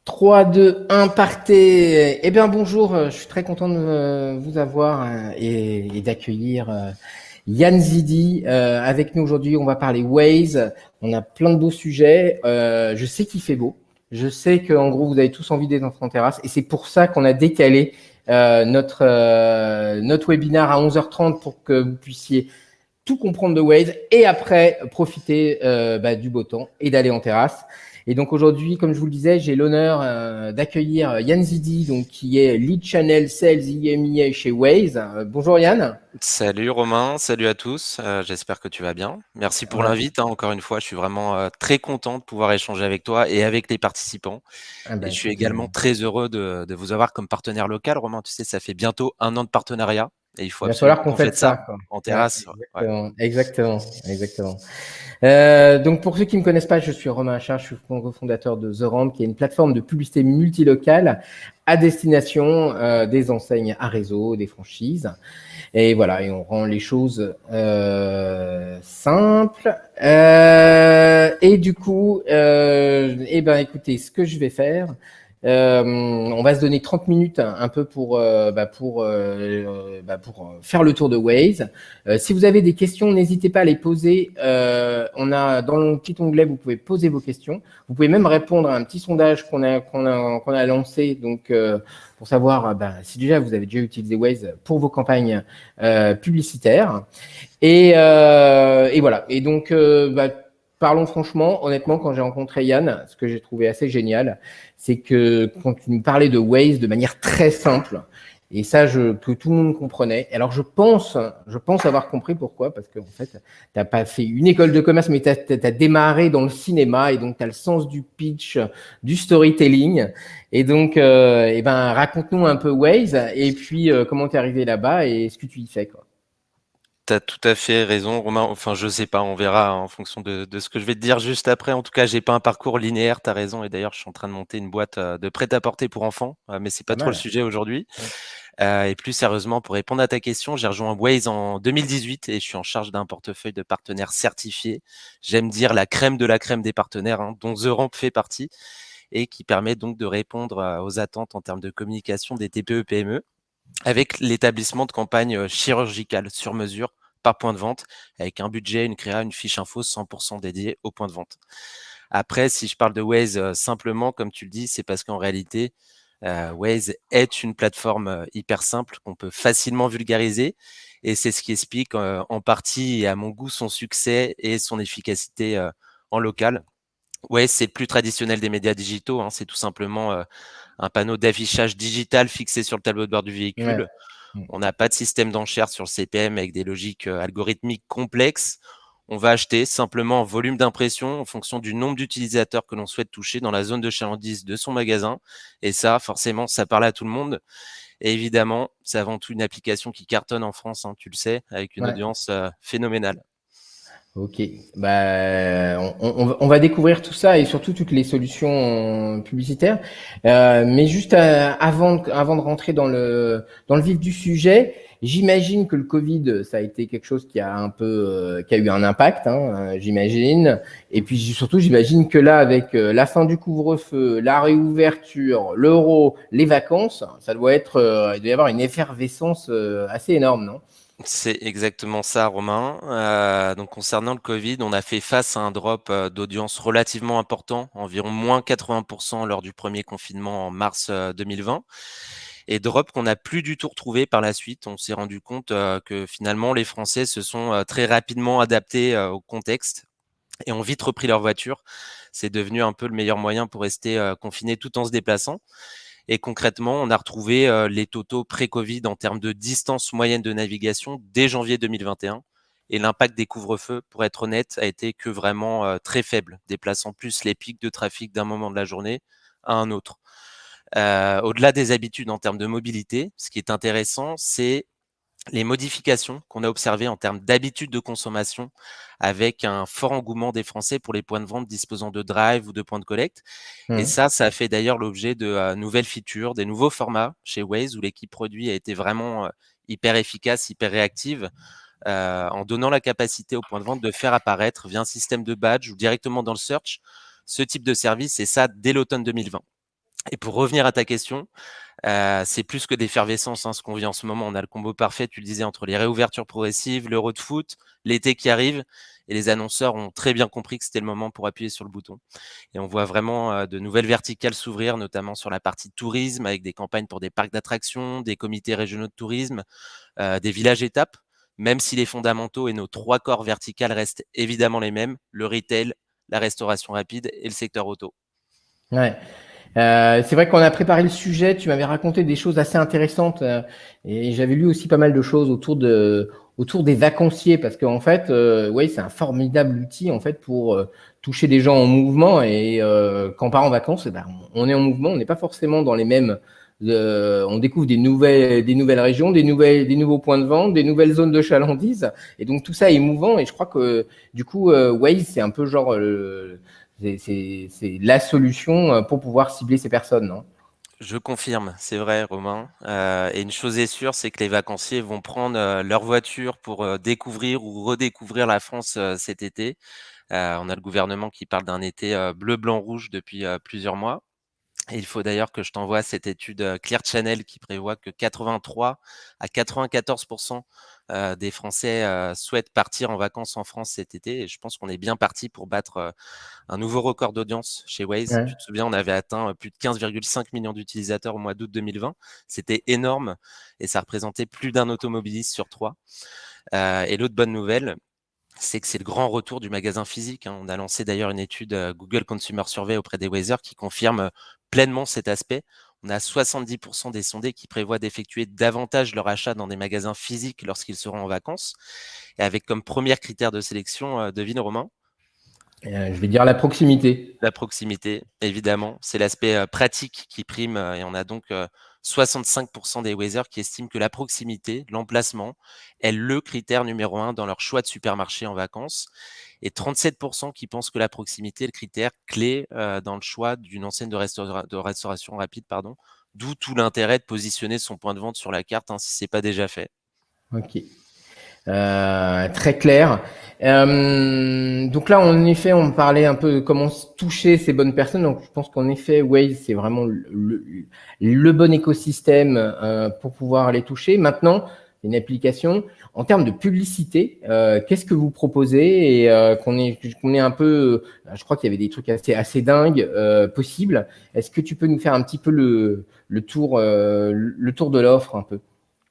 3, 2, 1, partez. Eh bien, bonjour, je suis très content de vous avoir et d'accueillir Yann Zidi avec nous aujourd'hui. On va parler Waze. On a plein de beaux sujets. Je sais qu'il fait beau. Je sais qu'en gros, vous avez tous envie d'être en terrasse. Et c'est pour ça qu'on a décalé notre webinaire à 11h30 pour que vous puissiez tout comprendre de Waze et après profiter du beau temps et d'aller en terrasse. Et donc aujourd'hui, comme je vous le disais, j'ai l'honneur d'accueillir Yann Zidi, donc, qui est Lead Channel Sales IMEA chez Waze. Bonjour Yann. Salut Romain, salut à tous, j'espère que tu vas bien. Merci pour Ouais. l'invite, encore une fois, je suis vraiment très content de pouvoir échanger avec toi et avec les participants. Ah Et bah je suis écoute, également très heureux de vous avoir comme partenaire local. Romain, tu sais, ça fait bientôt 1 an de partenariat et il faut il va absolument falloir qu'on qu'on fête fasse ça ça, quoi. en Ouais, terrasse. Ouais. exactement, exactement, exactement. Donc pour ceux qui ne me connaissent pas, je suis Romain Achard, je suis cofondateur de The Ramp, qui est une plateforme de publicité multilocale à destination des enseignes à réseau, des franchises. Et voilà, et on rend les choses simples. Et du coup, écoutez, ce que je vais faire, on va se donner 30 minutes un peu pour faire le tour de Waze. Si vous avez des questions, n'hésitez pas à les poser. On a dans le petit onglet, vous pouvez poser vos questions. Vous pouvez même répondre à un petit sondage qu'on a lancé. Donc, pour savoir si déjà vous avez déjà utilisé Waze pour vos campagnes publicitaires. Et voilà. Et donc, parlons franchement, honnêtement, quand j'ai rencontré Yann, ce que j'ai trouvé assez génial, c'est que quand tu nous parlais de Waze de manière très simple, et ça, que tout le monde comprenait. Alors, je pense avoir compris pourquoi, parce qu'en fait, tu n'as pas fait une école de commerce, mais tu as démarré dans le cinéma, et donc tu as le sens du pitch, du storytelling. Et donc, raconte-nous un peu Waze, et puis comment tu es arrivé là-bas et ce que tu y fais, quoi. Tu as tout à fait raison, Romain. Enfin, je sais pas, on verra en fonction de ce que je vais te dire juste après. En tout cas, j'ai pas un parcours linéaire, tu as raison. Et d'ailleurs, je suis en train de monter une boîte de prêt-à-porter pour enfants, mais c'est pas Pas trop le mal. sujet aujourd'hui. Ouais. Et plus sérieusement, pour répondre à ta question, j'ai rejoint Waze en 2018 et je suis en charge d'un portefeuille de partenaires certifiés. J'aime dire la crème de la crème des partenaires, hein, dont The Ramp fait partie et qui permet donc de répondre aux attentes en termes de communication des TPE-PME avec l'établissement de campagnes chirurgicales sur mesure par point de vente, avec un budget, une créa, une fiche info 100% dédiée au point de vente. Après, si je parle de Waze simplement, comme tu le dis, c'est parce qu'en réalité, Waze est une plateforme hyper simple qu'on peut facilement vulgariser et c'est ce qui explique en partie et à mon goût son succès et son efficacité en local. Waze, c'est le plus traditionnel des médias digitaux, hein, c'est tout simplement un panneau d'affichage digital fixé sur le tableau de bord du Ouais. véhicule. On n'a pas de système d'enchères sur le CPM avec des logiques algorithmiques complexes. On va acheter simplement un volume d'impression en fonction du nombre d'utilisateurs que l'on souhaite toucher dans la zone de chalandise de son magasin. Et ça, forcément, ça parle à tout le monde. Et évidemment, c'est avant tout une application qui cartonne en France, hein, tu le sais, avec une Ouais. audience phénoménale. Ok, on va découvrir tout ça et surtout toutes les solutions publicitaires. Mais juste avant de rentrer dans le vif du sujet, j'imagine que le Covid, ça a été quelque chose qui a qui a eu un impact, hein, j'imagine. Et puis surtout, j'imagine que là, avec la fin du couvre-feu, la réouverture, l'euro, les vacances, ça doit il doit y avoir une effervescence assez énorme, non? C'est exactement ça, Romain. Donc concernant le Covid, on a fait face à un drop d'audience relativement important, environ moins 80% lors du premier confinement en mars 2020. Et drop qu'on n'a plus du tout retrouvé par la suite. On s'est rendu compte que finalement, les Français se sont très rapidement adaptés au contexte et ont vite repris leur voiture. C'est devenu un peu le meilleur moyen pour rester confiné tout en se déplaçant. Et concrètement, on a retrouvé les totaux pré-Covid en termes de distance moyenne de navigation dès janvier 2021. Et l'impact des couvre-feux, pour être honnête, a été que vraiment très faible, déplaçant plus les pics de trafic d'un moment de la journée à un autre. Au-delà des habitudes en termes de mobilité, ce qui est intéressant, c'est les modifications qu'on a observées en termes d'habitudes de consommation avec un fort engouement des Français pour les points de vente disposant de drive ou de points de collecte. Et Hmm. ça a fait d'ailleurs l'objet de nouvelles features, des nouveaux formats chez Waze où l'équipe produit a été vraiment hyper efficace, hyper réactive, en donnant la capacité aux points de vente de faire apparaître via un système de badge ou directement dans le search ce type de service et ça dès l'automne 2020. Et pour revenir à ta question, c'est plus que d'effervescence, hein, ce qu'on vit en ce moment. On a le combo parfait, tu le disais, entre les réouvertures progressives, l'Euro de foot, l'été qui arrive, et les annonceurs ont très bien compris que c'était le moment pour appuyer sur le bouton. Et on voit vraiment de nouvelles verticales s'ouvrir, notamment sur la partie tourisme, avec des campagnes pour des parcs d'attractions, des comités régionaux de tourisme, des villages étapes, même si les fondamentaux et nos 3 corps verticales restent évidemment les mêmes, le retail, la restauration rapide et le secteur auto. Ouais. C'est vrai qu'on a préparé le sujet, tu m'avais raconté des choses assez intéressantes et j'avais lu aussi pas mal de choses autour des vacanciers parce qu'en fait, ouais, c'est un formidable outil en fait pour toucher des gens en mouvement et quand on part en vacances, eh ben, on est en mouvement, on n'est pas forcément dans les mêmes. On découvre des nouvelles régions, des nouveaux points de vente, des nouvelles zones de chalandise et donc tout ça est mouvant et je crois que du coup, Waze c'est un peu genre c'est la solution pour pouvoir cibler ces personnes, non? Je confirme, c'est vrai, Romain. Et une chose est sûre, c'est que les vacanciers vont prendre leur voiture pour découvrir ou redécouvrir la France cet été. On a le gouvernement qui parle d'un été bleu, blanc, rouge depuis plusieurs mois. Et il faut d'ailleurs que je t'envoie cette étude Clear Channel qui prévoit que 83 à 94% des Français souhaitent partir en vacances en France cet été. Et je pense qu'on est bien parti pour battre un nouveau record d'audience chez Waze. Ouais. Tu te souviens, on avait atteint plus de 15,5 millions d'utilisateurs au mois d'août 2020. C'était énorme et ça représentait plus d'un automobiliste sur 3. Et l'autre bonne nouvelle, c'est que c'est le grand retour du magasin physique, hein. On a lancé d'ailleurs une étude Google Consumer Survey auprès des Wazers qui confirme pleinement cet aspect. On a 70% des sondés qui prévoient d'effectuer davantage leur achat dans des magasins physiques lorsqu'ils seront en vacances. Et avec comme premier critère de sélection, devine Romain, Je vais dire la proximité. la proximité, évidemment. C'est l'aspect pratique qui prime et on a donc 65% des Wazers qui estiment que la proximité, l'emplacement, est le critère numéro 1 dans leur choix de supermarché en vacances et 37% qui pensent que la proximité est le critère clé dans le choix d'une enseigne de restauration rapide, pardon. D'où tout l'intérêt de positionner son point de vente sur la carte, hein, si c'est pas déjà fait. Ok. Très clair. Donc là, en effet, on parlait un peu de comment toucher ces bonnes personnes. Donc, je pense qu'en effet, Waze, c'est vraiment le bon écosystème pour pouvoir les toucher. Maintenant, une application. En termes de publicité, qu'est-ce que vous proposez et qu'on est un peu. Je crois qu'il y avait des trucs assez dingues possibles. Est-ce que tu peux nous faire un petit peu le tour de l'offre un peu?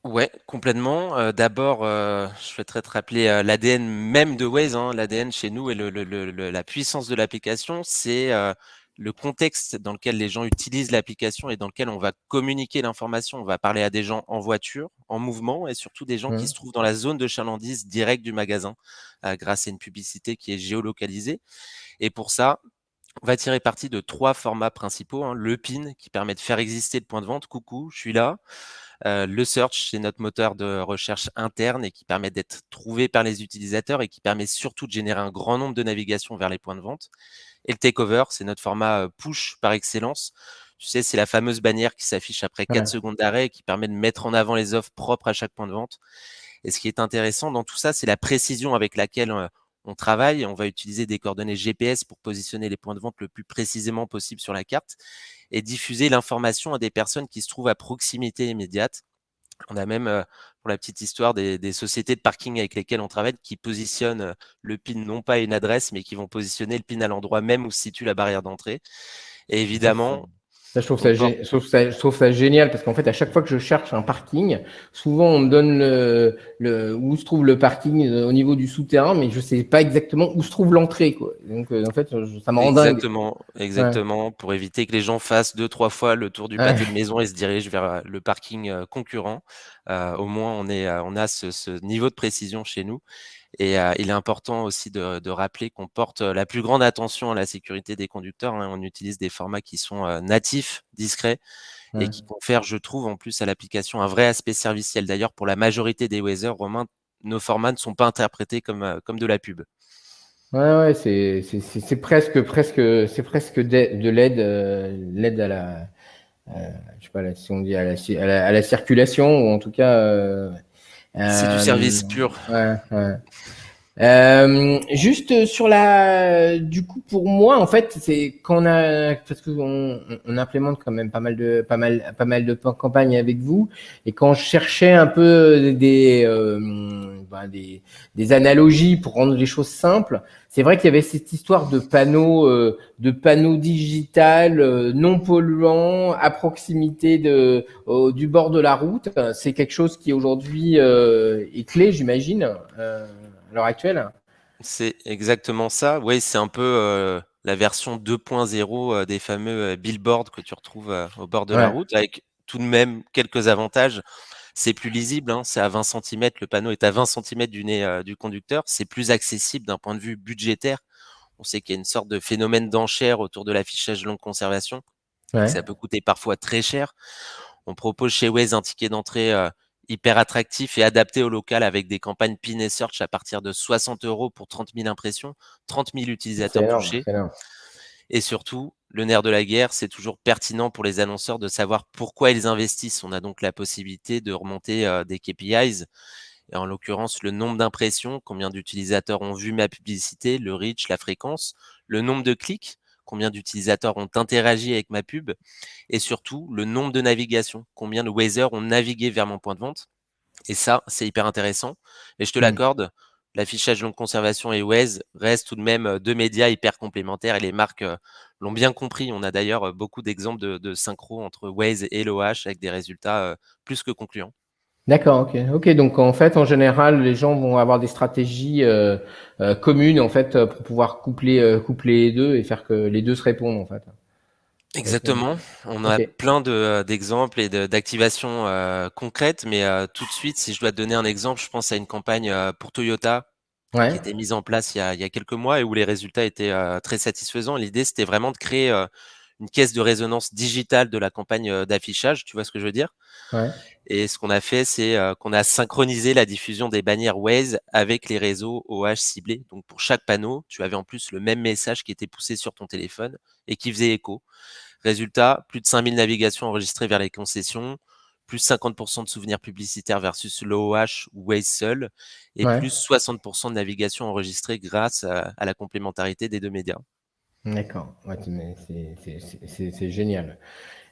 Ouais, complètement. D'abord, je souhaiterais te rappeler l'ADN même de Waze, hein. L'ADN chez nous et la puissance de l'application, c'est le contexte dans lequel les gens utilisent l'application et dans lequel on va communiquer l'information. On va parler à des gens en voiture, en mouvement et surtout des gens qui se Hum. trouvent dans la zone de chalandise directe du magasin grâce à une publicité qui est géolocalisée. Et pour ça, on va tirer parti de 3 formats principaux, hein. Le PIN qui permet de faire exister le point de vente. Coucou, je suis là. Le search, c'est notre moteur de recherche interne et qui permet d'être trouvé par les utilisateurs et qui permet surtout de générer un grand nombre de navigations vers les points de vente. Et le takeover, c'est notre format push par excellence. Tu sais, c'est la fameuse bannière qui s'affiche après 4 Ouais. secondes d'arrêt et qui permet de mettre en avant les offres propres à chaque point de vente. Et ce qui est intéressant dans tout ça, c'est la précision avec laquelle on travaille. On va utiliser des coordonnées GPS pour positionner les points de vente le plus précisément possible sur la carte et diffuser l'information à des personnes qui se trouvent à proximité immédiate. On a même, pour la petite histoire, des sociétés de parking avec lesquelles on travaille qui positionnent le PIN non pas à une adresse, mais qui vont positionner le PIN à l'endroit même où se situe la barrière d'entrée. Et Ça, évidemment, je trouve on porte je trouve ça génial parce qu'en fait, à chaque fois que je cherche un parking, souvent on me donne où se trouve le parking au niveau du souterrain, mais je sais pas exactement où se trouve l'entrée, quoi. Donc, en fait, ça me rend dingue. exactement, Ouais, exactement, pour éviter que les gens fassent 2-3 fois le tour du pâté de ouais, maison et se dirigent vers le parking concurrent. Au moins, on a ce niveau de précision chez nous. Et il est important aussi de rappeler qu'on porte la plus grande attention à la sécurité des conducteurs, hein. On utilise des formats qui sont natifs, discrets et ouais. qui confèrent, je trouve, en plus à l'application un vrai aspect serviciel. D'ailleurs, pour la majorité des Wazer, Romain, nos formats ne sont pas interprétés comme de la pub. Ouais, ouais, c'est c'est presque de l'aide, l'aide à je sais pas, si on dit à la circulation ou en tout cas, C'est du euh, service pur. ouais, ouais. Juste sur du coup, pour moi, en fait, c'est parce que on implémente quand même pas mal de campagnes avec vous, et quand je cherchais un peu des analogies pour rendre les choses simples, c'est vrai qu'il y avait cette histoire de panneaux digital non polluants à proximité du bord de la route. C'est quelque chose qui aujourd'hui est clé, j'imagine. À l'heure actuelle. C'est exactement ça. Oui, c'est un peu la version 2.0 des fameux billboards que tu retrouves au bord de la Ouais, route, avec tout de même quelques avantages. C'est plus lisible, hein, c'est à 20 centimètres, le panneau est à 20 centimètres du nez du conducteur. C'est plus accessible d'un point de vue budgétaire. On sait qu'il y a une sorte de phénomène d'enchère autour de l'affichage longue conservation et que ouais, ça peut coûter parfois très cher. On propose chez Waze un ticket d'entrée hyper attractif et adapté au local avec des campagnes Pin et Search à partir de 60 € pour 30 000 impressions, 30 000 c'est utilisateurs énorme, touchés. c'est énorme. Et surtout, le nerf de la guerre, c'est toujours pertinent pour les annonceurs de savoir pourquoi ils investissent. On a donc la possibilité de remonter des KPIs, et en l'occurrence le nombre d'impressions, combien d'utilisateurs ont vu ma publicité, le reach, la fréquence, le nombre de clics, combien d'utilisateurs ont interagi avec ma pub, et surtout le nombre de navigations, combien de Wazers ont navigué vers mon point de vente. Et ça, c'est hyper intéressant. Et je te Hmm. l'accorde, l'affichage longue conservation et Waze restent tout de même deux médias hyper complémentaires et les marques l'ont bien compris. On a d'ailleurs beaucoup d'exemples de synchro entre Waze et l'OH avec des résultats plus que concluants. D'accord, ok, ok. Donc en fait, en général, les gens vont avoir des stratégies communes en fait pour pouvoir coupler les deux et faire que les deux se répondent en fait. Ok, Exactement. On a ok, plein d'exemples et d'activations concrètes, mais tout de suite, si je dois te donner un exemple, je pense à une campagne pour Toyota qui ouais, était mise en place il y a quelques mois et où les résultats étaient très satisfaisants. L'idée, c'était vraiment de créer une caisse de résonance digitale de la campagne d'affichage. Tu vois ce que je veux dire? ouais, Et ce qu'on a fait, c'est qu'on a synchronisé la diffusion des bannières Waze avec les réseaux OH ciblés. Donc pour chaque panneau, tu avais en plus le même message qui était poussé sur ton téléphone et qui faisait écho. Résultat, plus de 5000 navigations enregistrées vers les concessions, plus 50% de souvenirs publicitaires versus l'OH ou Waze seul, et ouais. plus 60% de navigations enregistrées grâce à la complémentarité des deux médias. D'accord. Ouais, mais c'est génial.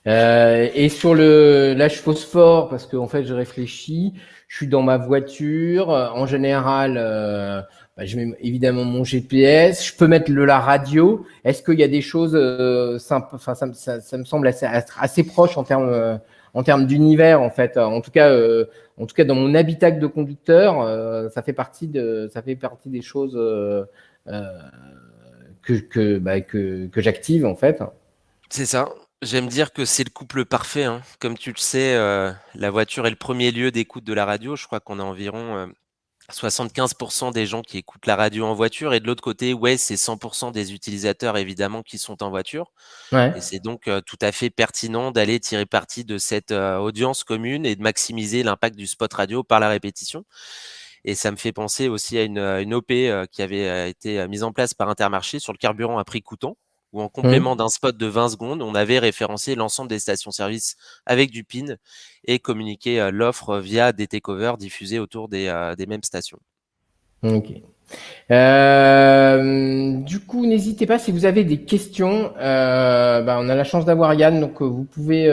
Et là, je phosphore parce que en fait, je réfléchis. Je suis dans ma voiture. En général, je mets évidemment mon GPS. Je peux mettre la radio. Est-ce qu'il y a des choses simples? Enfin, ça me semble assez proche en termes d'univers en fait. En tout cas, dans mon habitacle de conducteur, ça fait partie des choses euh, que j'active en fait. C'est ça. J'aime dire que c'est le couple parfait, hein. Comme tu le sais, la voiture est le premier lieu d'écoute de la radio. Je crois qu'on a environ 75% des gens qui écoutent la radio en voiture. Et de l'autre côté, ouais, c'est 100% des utilisateurs évidemment qui sont en voiture. Ouais. Et c'est donc tout à fait pertinent d'aller tirer parti de cette audience commune et de maximiser l'impact du spot radio par la répétition. Et ça me fait penser aussi à une OP qui avait été mise en place par Intermarché sur le carburant à prix coûtant, où en complément Mmh. d'un spot de 20 secondes, on avait référencé l'ensemble des stations-service avec du PIN et communiqué l'offre via des takeovers diffusés autour des mêmes stations. Ok. Du coup, n'hésitez pas si vous avez des questions. On a la chance d'avoir Yann, donc vous pouvez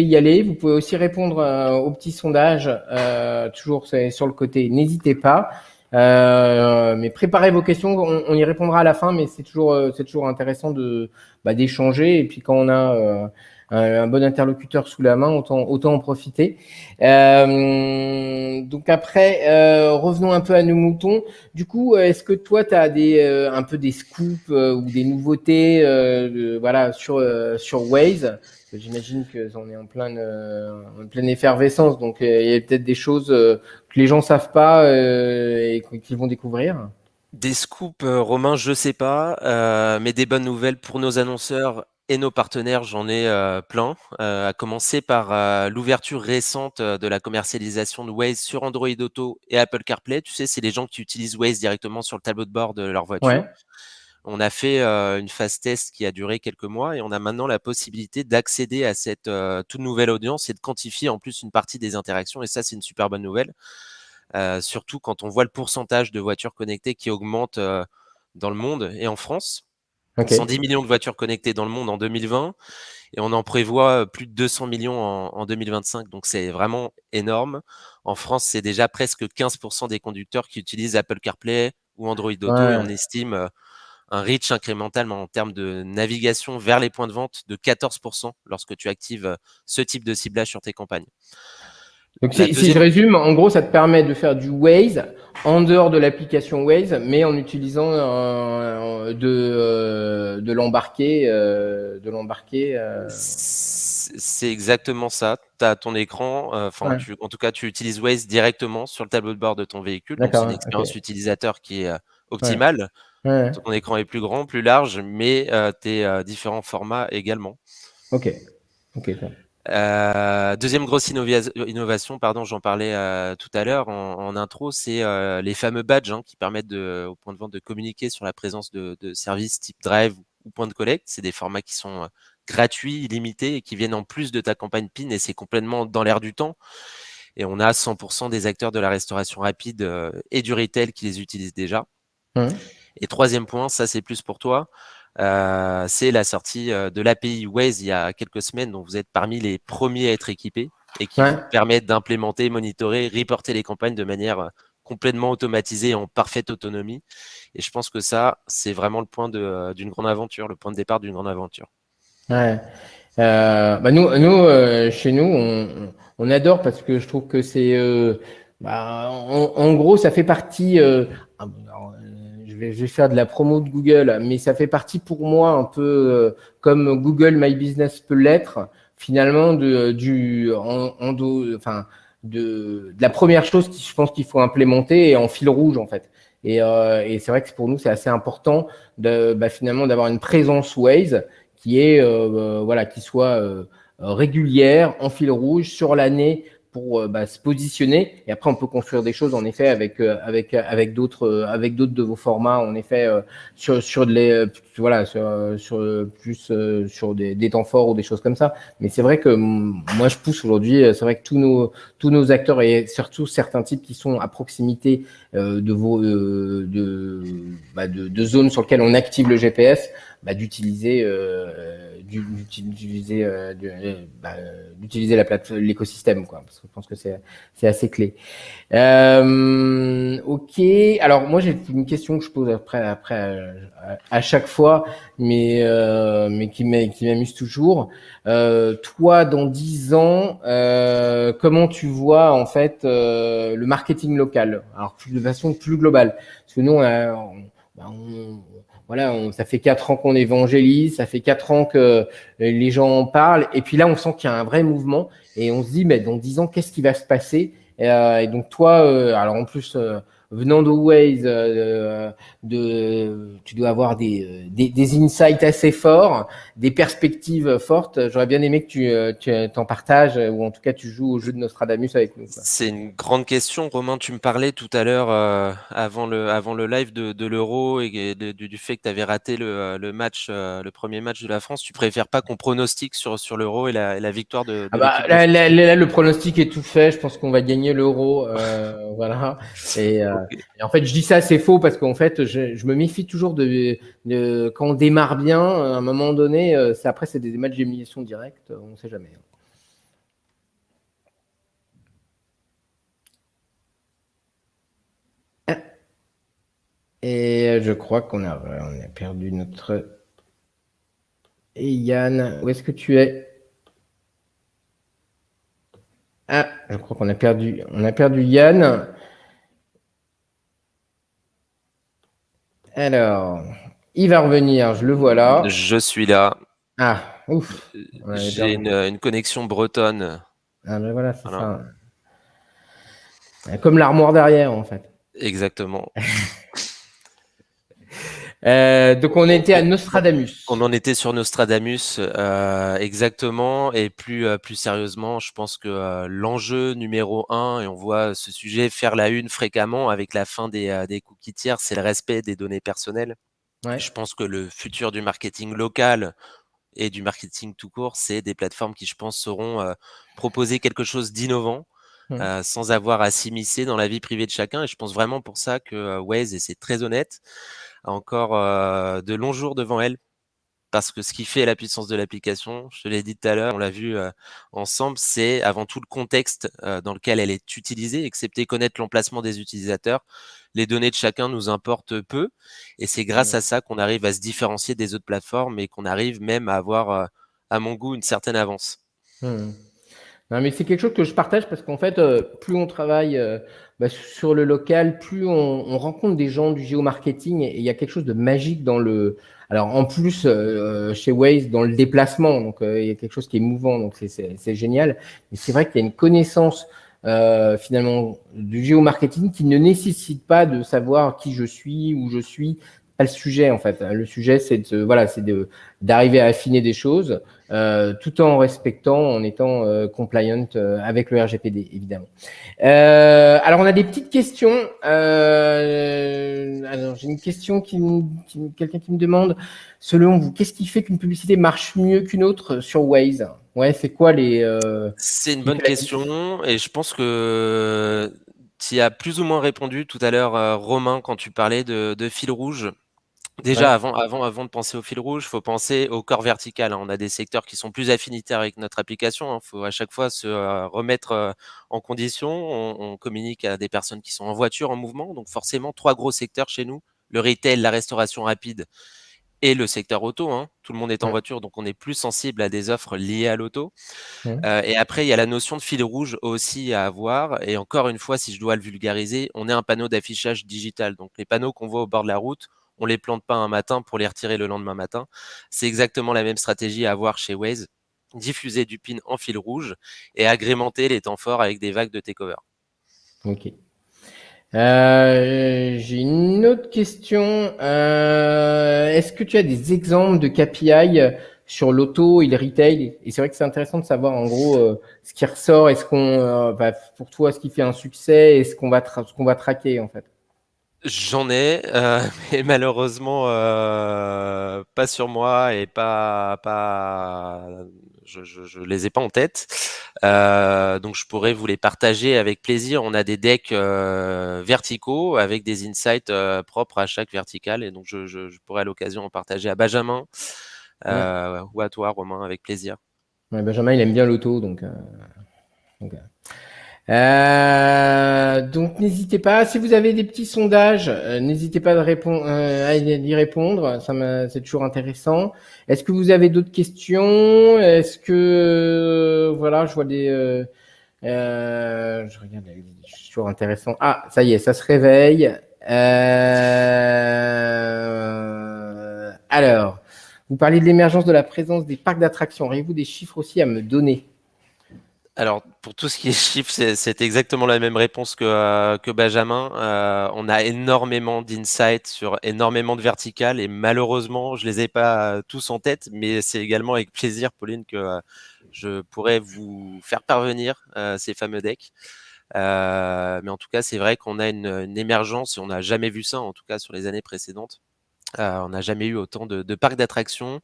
y aller. Vous pouvez aussi répondre au petit sondage. Toujours c'est sur le côté. N'hésitez pas. Mais préparez vos questions. On y répondra à la fin, mais c'est toujours intéressant d'échanger. Et puis quand on a un bon interlocuteur sous la main, autant en profiter. Donc après, revenons un peu à nos moutons. Du coup, est-ce que toi, tu as un peu des scoops ou des nouveautés voilà, sur Waze? J'imagine que on est en pleine effervescence, donc il y a peut-être des choses que les gens savent pas et qu'ils vont découvrir. Des scoops, Romain, je sais pas, mais des bonnes nouvelles pour nos annonceurs et nos partenaires, j'en ai plein. À commencer par l'ouverture récente de la commercialisation de Waze sur Android Auto et Apple CarPlay. Tu sais, c'est les gens qui utilisent Waze directement sur le tableau de bord de leur voiture. Ouais. On a fait une phase test qui a duré quelques mois et on a maintenant la possibilité d'accéder à cette toute nouvelle audience et de quantifier en plus une partie des interactions. Et ça, c'est une super bonne nouvelle. surtout quand on voit le pourcentage de voitures connectées qui augmente dans le monde et en France. Ok. 110 millions de voitures connectées dans le monde en 2020 et on en prévoit plus de 200 millions en 2025. Donc, c'est vraiment énorme. En France, c'est déjà presque 15% des conducteurs qui utilisent Apple CarPlay ou Android Auto et on Ouais. estime un reach incrémental en termes de navigation vers les points de vente de 14% lorsque tu actives ce type de ciblage sur tes campagnes. Donc, La si je deuxième, résume, en gros, ça te permet de faire du Waze en dehors de l'application Waze, mais en utilisant de l'embarquer, c'est exactement ça. Tu as ton écran, Ouais, en tout cas, tu utilises Waze directement sur le tableau de bord de ton véhicule. Donc, c'est une d'accord, ok. expérience utilisateur qui est Ouais, optimale. ouais, Ton écran est plus grand, plus large, mais tes différents formats également. ok, ok, ça. Deuxième grosse innovation, pardon, j'en parlais tout à l'heure en intro, c'est les fameux badges qui permettent au point de vente de communiquer sur la présence de services type Drive ou point de collecte. C'est des formats qui sont gratuits, illimités et qui viennent en plus de ta campagne PIN et c'est complètement dans l'air du temps. Et on a 100% des acteurs de la restauration rapide et du retail qui les utilisent déjà. Hum, Et troisième point, ça c'est plus pour toi, c'est la sortie de l'API Waze il y a quelques semaines, dont vous êtes parmi les premiers à être équipés et qui vous ouais, permet d'implémenter, monitorer, reporter les campagnes de manière complètement automatisée et en parfaite autonomie. Et je pense que ça, c'est vraiment le point d'une grande aventure, le point de départ d'une grande aventure. ouais. Bah chez nous, on adore parce que je trouve que c'est, en gros, ça fait partie. Je vais faire de la promo de Google, mais ça fait partie pour moi un peu comme Google My Business peut l'être, finalement, enfin, de la première chose qui, je pense qu'il faut implémenter et en fil rouge, en fait. Et c'est vrai que pour nous, c'est assez important finalement d'avoir une présence Waze qui est voilà, qui soit régulière, en fil rouge sur l'année pour se positionner. Et après, on peut construire des choses en effet avec d'autres de vos formats, en effet sur voilà plus sur des temps forts ou des choses comme ça. Mais c'est vrai que moi je pousse aujourd'hui. C'est vrai que tous nos acteurs et surtout certains types qui sont à proximité de zones sur lesquelles on active le GPS, d'utiliser l'écosystème, quoi, parce que je pense que c'est assez clé. Ok. Alors moi j'ai une question que je pose après à chaque fois, mais qui m'amuse toujours. Toi, dans 10 ans, comment tu vois en fait le marketing local? Alors de façon plus globale, parce que nous voilà, ça fait 4 ans qu'on évangélise, ça fait 4 ans que les gens en parlent, et puis là on sent qu'il y a un vrai mouvement, et on se dit, mais dans 10 ans, qu'est-ce qui va se passer? Et donc toi, alors en plus, venant de Waze, tu dois avoir des insights assez forts, des perspectives fortes. J'aurais bien aimé que tu t'en partages, ou en tout cas tu joues au jeu de Nostradamus avec nous, quoi. C'est une grande question. Romain, tu me parlais tout à l'heure, avant le live de l'Euro et du fait que tu avais raté le match, le premier match de la France. Tu préfères pas qu'on pronostique sur l'Euro et la victoire de Ah l'équipe de France? là, le pronostic est tout fait. Je pense qu'on va gagner l'Euro, voilà. Ok. Et en fait, je dis ça, c'est faux parce qu'en fait, je me méfie toujours quand on démarre bien. À un moment donné, après, c'est des matchs d'élimination directe. On ne sait jamais. Et je crois on a perdu notre. Et Yann, où est-ce que tu es? Ah, je crois on a perdu Yann. Alors, il va revenir, je le vois là. Je suis là. Ah, ouf, on avait J'ai perdu. une connexion bretonne. Ah, ben voilà, c'est Voilà, ça. Comme l'armoire derrière, en fait. exactement. Donc, on On, était à on- on Nostradamus. en était sur Nostradamus, exactement. Et plus sérieusement, je pense que l'enjeu numéro un, et on voit ce sujet faire la une fréquemment avec la fin des cookies tiers, c'est le respect des données personnelles. Ouais. Je pense que le futur du marketing local et du marketing tout court, c'est des plateformes qui, je pense, sauront proposer quelque chose d'innovant, sans avoir à s'immiscer dans la vie privée de chacun. Et je pense vraiment pour ça que Waze, et c'est très honnête, a encore de longs jours devant elle. Parce que ce qui fait la puissance de l'application, je te l'ai dit tout à l'heure, on l'a vu ensemble, c'est avant tout le contexte dans lequel elle est utilisée. Excepté connaître l'emplacement des utilisateurs, les données de chacun nous importent peu. Et c'est grâce à ça qu'on arrive à se différencier des autres plateformes et qu'on arrive même à avoir, à mon goût, une certaine avance. Hmm. Non, mais c'est quelque chose que je partage parce qu'en fait, plus on travaille sur le local, plus on rencontre des gens du géomarketing et il y a quelque chose de magique dans le. Alors en plus, chez Waze, dans le déplacement, donc il y a quelque chose qui est mouvant, donc c'est génial. Mais c'est vrai qu'il y a une connaissance finalement du géomarketing qui ne nécessite pas de savoir qui je suis, où je suis. Pas le sujet en fait. Le sujet, c'est d'arriver à affiner des choses tout en respectant, en étant compliant avec le RGPD, évidemment. Alors, on a des petites questions. Alors, j'ai une question quelqu'un qui me demande, selon vous, qu'est-ce qui fait qu'une publicité marche mieux qu'une autre sur Waze? Ouais, c'est quoi C'est une qui bonne fait la diff? question et je pense que tu y as plus ou moins répondu tout à l'heure, Romain, quand tu parlais de fil rouge. Ouais, Déjà, avant de penser au fil rouge, faut penser au corps vertical, hein. On a des secteurs qui sont plus affinitaires avec notre application, hein. Faut à chaque fois se remettre en condition. On communique à des personnes qui sont en voiture, en mouvement. Donc forcément, trois gros secteurs chez nous, le retail, la restauration rapide et le secteur auto, hein. Tout le monde est en ouais, voiture, donc on est plus sensible à des offres liées à l'auto. ouais, Et après, il y a la notion de fil rouge aussi à avoir. Et encore une fois, si je dois le vulgariser, on est un panneau d'affichage digital. Donc les panneaux qu'on voit au bord de la route, on les plante pas un matin pour les retirer le lendemain matin. C'est exactement la même stratégie à avoir chez Waze. Diffuser du pin en fil rouge et agrémenter les temps forts avec des vagues de takeover. ok. J'ai une autre question. Est-ce que tu as des exemples de KPI sur l'auto et le retail? Et c'est vrai que c'est intéressant de savoir en gros ce qui ressort. Est-ce pour toi, ce qui fait un succès et ce qu'on va traquer en fait? J'en ai, mais malheureusement, pas sur moi et je les ai pas en tête. Donc je pourrais vous les partager avec plaisir. On a des decks verticaux avec des insights propres à chaque verticale, et donc je pourrais à l'occasion en partager à Benjamin Ouais. ou à toi, Romain, avec plaisir. Ouais, Benjamin, il aime bien l'auto, donc, donc n'hésitez pas. Si vous avez des petits sondages, n'hésitez pas à y répondre. C'est toujours intéressant. Est-ce que vous avez d'autres questions? Est-ce que voilà, je vois je regarde, c'est toujours intéressant. Ah, ça y est, ça se réveille. Alors, vous parlez de l'émergence de la présence des parcs d'attractions. Auriez-vous des chiffres aussi à me donner? Alors, pour tout ce qui est chiffres, c'est exactement la même réponse que Benjamin. On a énormément d'insights sur énormément de verticales et malheureusement, je les ai pas tous en tête, mais c'est également avec plaisir, Pauline, que je pourrais vous faire parvenir ces fameux decks. Mais en tout cas, c'est vrai qu'on a une émergence et on n'a jamais vu ça, en tout cas sur les années précédentes. On n'a jamais eu autant de parcs d'attractions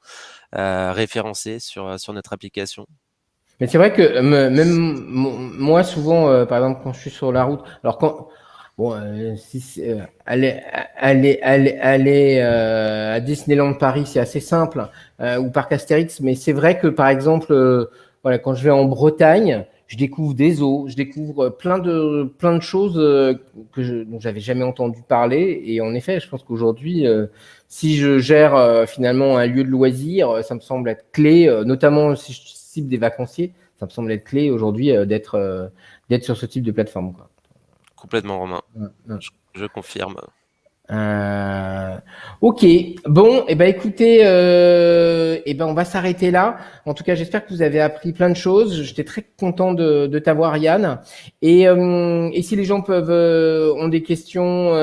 référencés sur notre application. Mais c'est vrai que moi, souvent, par exemple, quand je suis sur la route, alors quand, bon, aller à Disneyland Paris, c'est assez simple, ou Parc Astérix, mais c'est vrai que, par exemple, voilà, quand je vais en Bretagne, je découvre des eaux, je découvre plein de choses dont j'avais jamais entendu parler. Et en effet, je pense qu'aujourd'hui, si je gère finalement un lieu de loisir, ça me semble être clé, notamment si je cible des vacanciers, ça me semble être clé aujourd'hui d'être sur ce type de plateforme, quoi. Complètement, Romain. Ouais, ouais. Je confirme. Euh, ok, bon, et ben écoutez, et ben on va s'arrêter là. En tout cas, j'espère que vous avez appris plein de choses. J'étais très content de t'avoir, Yann. Et si les gens ont des questions,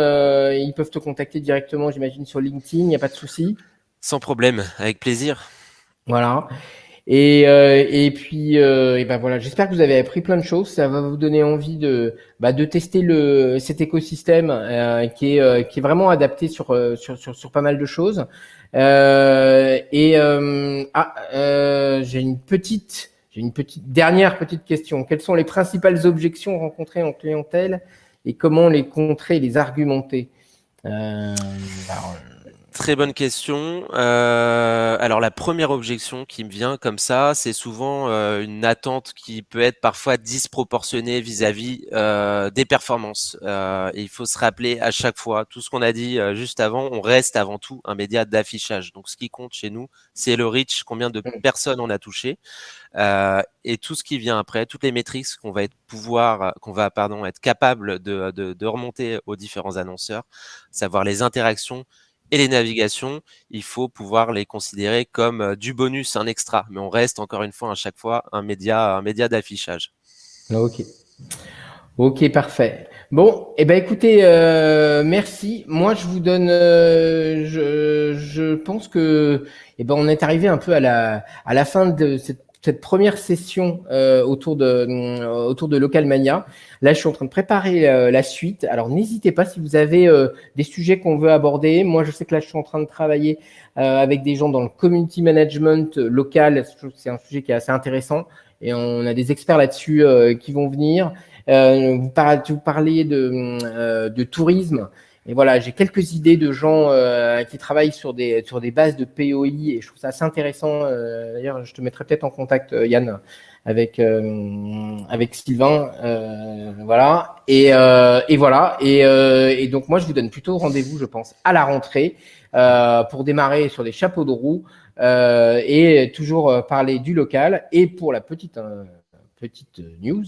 ils peuvent te contacter directement, j'imagine, sur LinkedIn. Il n'y a pas de souci. Sans problème, avec plaisir. Voilà. Et puis, et ben voilà, j'espère que vous avez appris plein de choses. Ça va vous donner envie de tester cet écosystème qui est vraiment adapté sur pas mal de choses. J'ai J'ai une dernière petite question. Quelles sont les principales objections rencontrées en clientèle et comment les contrer et les argumenter? Alors, Très bonne question. Alors la première objection qui me vient comme ça, c'est souvent une attente qui peut être parfois disproportionnée vis-à-vis des performances. Et il faut se rappeler à chaque fois, tout ce qu'on a dit juste avant, on reste avant tout un média d'affichage. Donc ce qui compte chez nous, c'est le reach, combien de personnes on a touché. Et tout ce qui vient après, toutes les métriques qu'on va être capable de remonter aux différents annonceurs, savoir les interactions et les navigations, il faut pouvoir les considérer comme du bonus, un extra. Mais on reste encore une fois à chaque fois un média d'affichage. ok. Ok, parfait. Bon, eh ben écoutez, merci. Moi, je vous donne, je pense que, on est arrivé un peu à la fin de cette première session autour de Local Mania. Là, je suis en train de préparer la suite. Alors, n'hésitez pas si vous avez des sujets qu'on veut aborder. Moi, je sais que là, je suis en train de travailler avec des gens dans le community management local. Je trouve que c'est un sujet qui est assez intéressant et on a des experts là-dessus qui vont venir. Vous parliez de tourisme. Et voilà, j'ai quelques idées de gens qui travaillent sur des bases de POI et je trouve ça assez intéressant. D'ailleurs, je te mettrai peut-être en contact, Yann, avec Sylvain. Voilà. Et voilà. Et donc, moi, je vous donne plutôt rendez-vous, je pense, à la rentrée pour démarrer sur des chapeaux de roue et toujours parler du local. Et pour la petite news.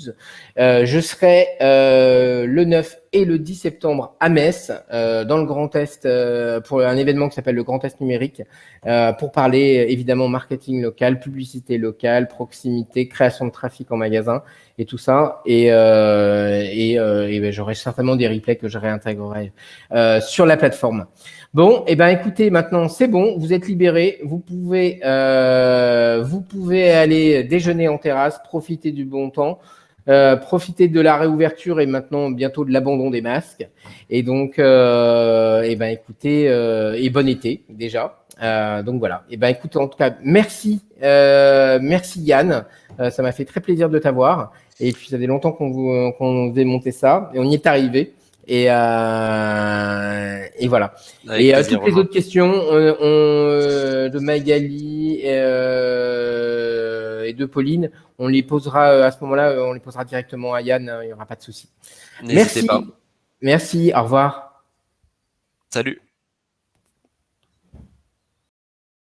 Je serai le 9 et le 10 septembre à Metz, dans le Grand Est, pour un événement qui s'appelle le Grand Est numérique, pour parler évidemment marketing local, publicité locale, proximité, création de trafic en magasin et tout ça. Et j'aurai certainement des replays que je réintégrerai sur la plateforme. Bon, écoutez, maintenant c'est bon, vous êtes libérés, vous pouvez aller déjeuner en terrasse, profiter du bon temps, profiter de la réouverture et maintenant bientôt de l'abandon des masques. Et donc, écoutez, et bon été déjà. Donc voilà. Écoutez, en tout cas, merci Yann. Ça m'a fait très plaisir de t'avoir. Et puis ça fait longtemps qu'on faisait monter ça et on y est arrivé. Et voilà. Avec plaisir, toutes les Romain. autres questions de Magali et de Pauline, on les posera à ce moment-là, on les posera directement à Yann, il n'y aura pas de souci. N'hésitez pas. Merci, au revoir. Salut.